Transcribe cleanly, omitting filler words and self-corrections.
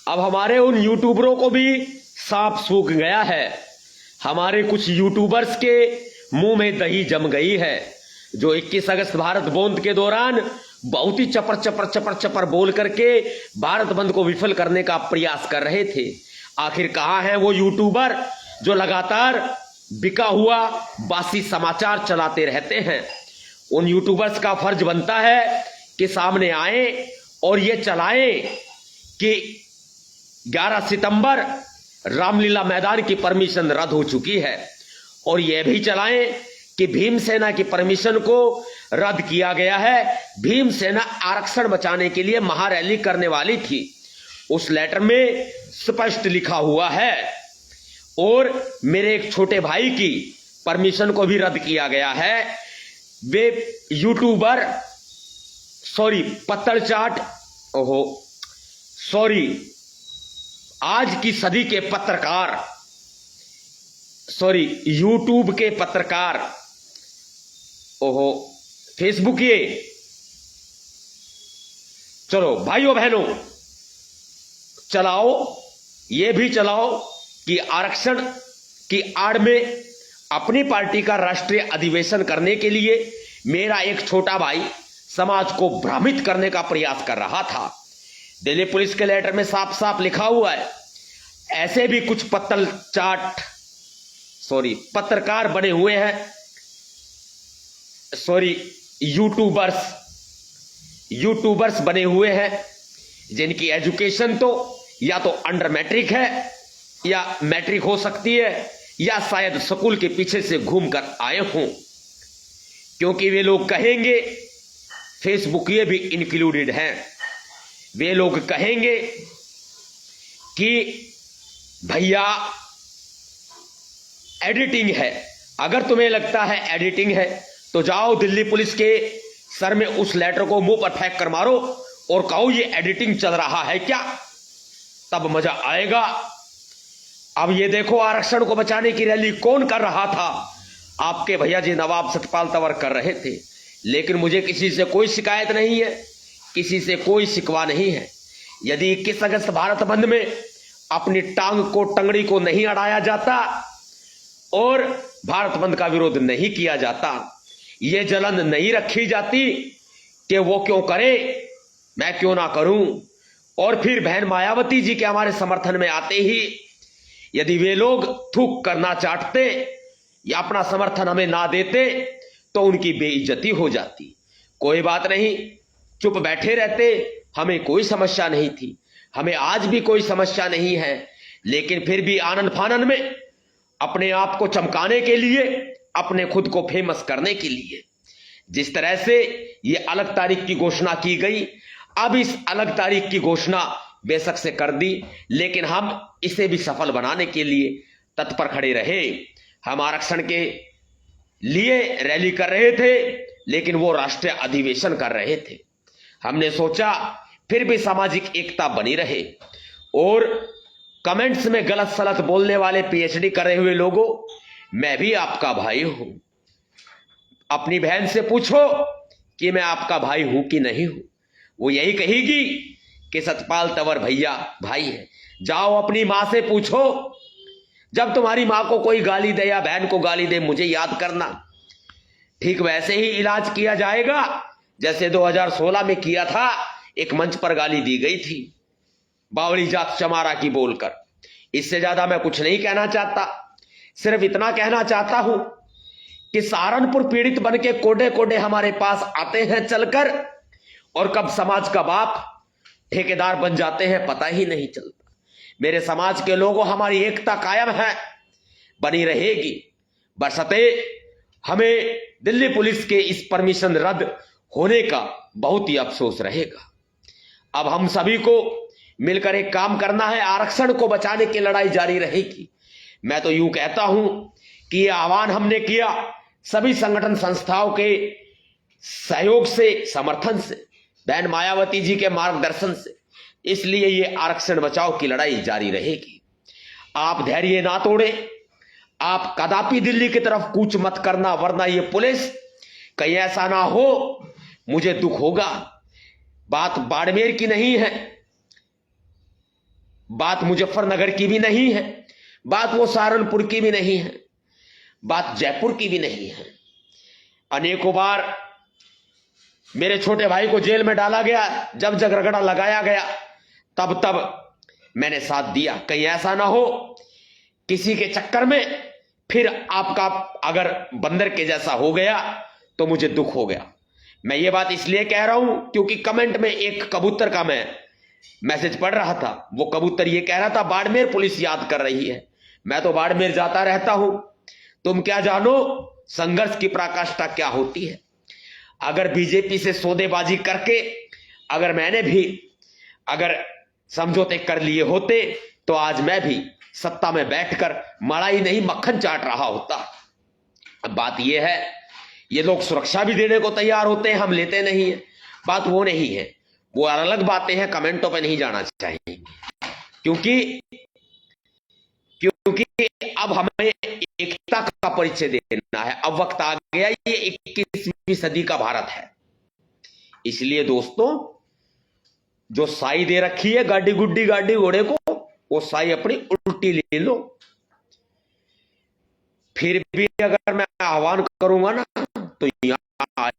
अब हमारे उन यूट्यूबरों को भी सांप सूख गया है। हमारे कुछ यूट्यूबर्स के मुंह में दही जम गई है, जो 21 अगस्त भारत बंद के दौरान बहुत ही चपर चपर चपर चपर बोल करके भारत बंद को विफल करने का प्रयास कर रहे थे। आखिर कहां है वो यूट्यूबर जो लगातार बिका हुआ बासी समाचार चलाते रहते हैं। उन यूट्यूबर्स का फर्ज बनता है कि सामने आए और ये चलाएं कि 11 सितंबर रामलीला मैदान की परमिशन रद्द हो चुकी है, और यह भी चलाएं कि भीमसेना की परमिशन को रद्द किया गया है। भीमसेना आरक्षण बचाने के लिए महारैली करने वाली थी, उस लेटर में स्पष्ट लिखा हुआ है। और मेरे एक छोटे भाई की परमिशन को भी रद्द किया गया है। वे यूट्यूबर पत्तल चाट आज की सदी के पत्रकार, यूट्यूब के पत्रकार, फेसबुक ये, चलो भाइयों बहनों चलाओ, ये भी चलाओ कि आरक्षण की आड़ में अपनी पार्टी का राष्ट्रीय अधिवेशन करने के लिए मेरा एक छोटा भाई समाज को भ्रमित करने का प्रयास कर रहा था। दिल्ली पुलिस के लेटर में साफ साफ लिखा हुआ है, ऐसे भी कुछ पत्रकार बने हुए हैं, यूट्यूबर्स बने हुए हैं, जिनकी एजुकेशन तो या तो अंडर मैट्रिक है या मैट्रिक हो सकती है, या शायद स्कूल के पीछे से घूमकर आए हों, क्योंकि वे लोग कहेंगे, फेसबुक ये भी इंक्लूडेड हैं, वे लोग कहेंगे कि भैया एडिटिंग है। अगर तुम्हें लगता है एडिटिंग है तो जाओ दिल्ली पुलिस के सर में उस लेटर को मुंह पर फेंक कर मारो और कहो ये एडिटिंग चल रहा है क्या, तब मजा आएगा। अब ये देखो आरक्षण को बचाने की रैली कौन कर रहा था? आपके भैया जी नवाब सतपाल तंवर कर रहे थे, लेकिन मुझे किसी से कोई शिकायत नहीं है, किसी से कोई शिकवा नहीं है। यदि 21 अगस्त भारत बंद में अपनी टंगड़ी को नहीं अड़ाया जाता और भारत बंद का विरोध नहीं किया जाता, यह जलन नहीं रखी जाती कि वो क्यों करे मैं क्यों ना करूं, और फिर बहन मायावती जी के हमारे समर्थन में आते ही यदि वे लोग थूक करना चाटते या अपना समर्थन हमें ना देते तो उनकी बेइज्जती हो जाती। कोई बात नहीं, चुप बैठे रहते, हमें कोई समस्या नहीं थी, हमें आज भी कोई समस्या नहीं है। लेकिन फिर भी आनन फानन में अपने आप को चमकाने के लिए, अपने खुद को फेमस करने के लिए जिस तरह से ये अलग तारीख की घोषणा की गई, अब इस अलग तारीख की घोषणा बेशक से कर दी, लेकिन हम इसे भी सफल बनाने के लिए तत्पर खड़े रहे। हम आरक्षण के लिए रैली कर रहे थे, लेकिन वो राष्ट्रीय अधिवेशन कर रहे थे। हमने सोचा फिर भी सामाजिक एकता बनी रहे। और कमेंट्स में गलत सलत बोलने वाले पीएचडी करे हुए लोगों, मैं भी आपका भाई हूं। अपनी बहन से पूछो कि मैं आपका भाई हूं कि नहीं हूं, वो यही कहेगी कि सतपाल तंवर भैया भाई है। जाओ अपनी मां से पूछो, जब तुम्हारी मां को कोई गाली दे या बहन को गाली दे मुझे याद करना। ठीक वैसे ही इलाज किया जाएगा जैसे 2016 में किया था। एक मंच पर गाली दी गई थी बावड़ी जात चमारा की बोलकर। इससे ज्यादा मैं कुछ नहीं कहना चाहता, सिर्फ इतना कहना चाहता हूं कि सहारनपुर पीड़ित बन के कोडे कोडे हमारे पास आते हैं चलकर, और कब समाज का बाप ठेकेदार बन जाते हैं पता ही नहीं चलता। मेरे समाज के लोगों, हमारी एकता कायम है, बनी रहेगी, बशर्ते हमें दिल्ली पुलिस के इस परमिशन रद्द होने का बहुत ही अफसोस रहेगा। अब हम सभी को मिलकर एक काम करना है, आरक्षण को बचाने की लड़ाई जारी रहेगी। मैं तो यूं कहता हूं कि यह आह्वान हमने किया सभी संगठन संस्थाओं के सहयोग से, समर्थन से, बहन मायावती जी के मार्गदर्शन से, इसलिए यह आरक्षण बचाओ की लड़ाई जारी रहेगी। आप धैर्य ना तोड़े, आप कदापि दिल्ली की तरफ कूच मत करना, वरना यह पुलिस कहीं ऐसा ना हो मुझे दुख होगा। बात बाड़मेर की नहीं है, बात मुजफ्फरनगर की भी नहीं है, बात वो सहारनपुर की भी नहीं है, बात जयपुर की भी नहीं है। अनेकों बार मेरे छोटे भाई को जेल में डाला गया, जब जग रगड़ा लगाया गया तब तब मैंने साथ दिया। कहीं ऐसा ना हो किसी के चक्कर में फिर आपका अगर बंदर के जैसा हो गया तो मुझे दुख हो गया। मैं ये बात इसलिए कह रहा हूं क्योंकि कमेंट में एक कबूतर का मैं मैसेज पढ़ रहा था। वो कबूतर ये कह रहा था बाड़मेर पुलिस याद कर रही है। मैं तो बाड़मेर जाता रहता हूं, तुम क्या जानो संघर्ष की पराकाष्ठा क्या होती है। अगर बीजेपी से सौदेबाजी करके अगर मैंने भी अगर समझौते कर लिए होते तो आज मैं भी सत्ता में बैठकर मलाई नहीं मक्खन चाट रहा होता। अब बात यह है, ये लोग सुरक्षा भी देने को तैयार होते हैं, हम लेते नहीं है। बात वो नहीं है, वो अलग बातें हैं, कमेंटों पे नहीं जाना चाहिए क्योंकि अब हमें एकता का परिचय देना है। अब वक्त आ गया, ये 21वीं सदी का भारत है। इसलिए दोस्तों जो साई दे रखी है गाड़ी गुड्डी गाड़ी घोड़े को, वो साई अपनी उल्टी ले लो। फिर भी अगर मैं आह्वान करूंगा ना तो यहां